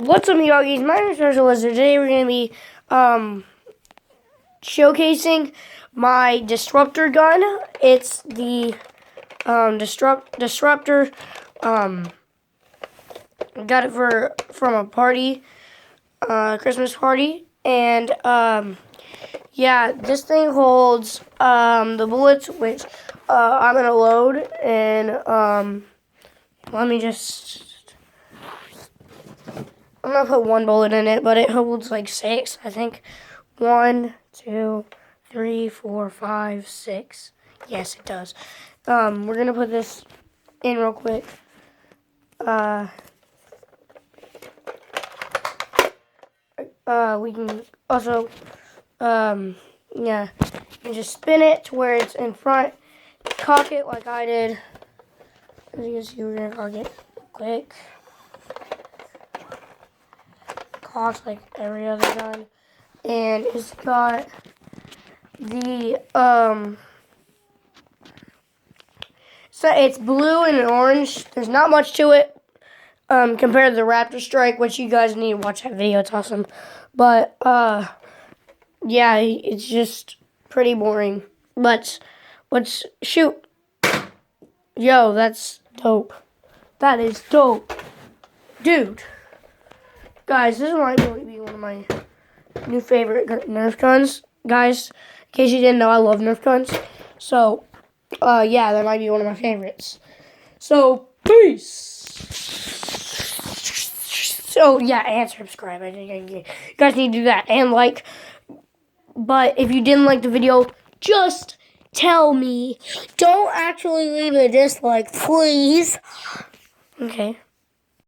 What's up, Miyagis? My name is Special Lizard. Today we're going to be showcasing my disruptor gun. It's the disruptor. I got it from a party, Christmas party, and yeah, this thing holds the bullets, which I'm gonna load, and let me just. I'm gonna put one bullet in it, but it holds like 6, I think. 1, 2, 3, 4, 5, 6. Yes, it does. We're gonna put this in real quick. We can also, yeah, you can just spin it to where it's in front. Cock it like I did. As you can see, we're gonna cock it quick. Cost like every other gun, and it's got the so it's blue and orange. There's not much to it compared to the Raptor Strike, which you guys need to watch that video. It's awesome, but yeah, it's just pretty boring. But let's shoot. Yo, that's dope. That is dope, dude. Guys, this might be one of my new favorite Nerf guns. Guys, in case you didn't know, I love Nerf guns. So, yeah, that might be one of my favorites. So, peace! So, yeah, and subscribe. You guys need to do that. And like, but if you didn't like the video, just tell me. Don't actually leave a dislike, please. Okay.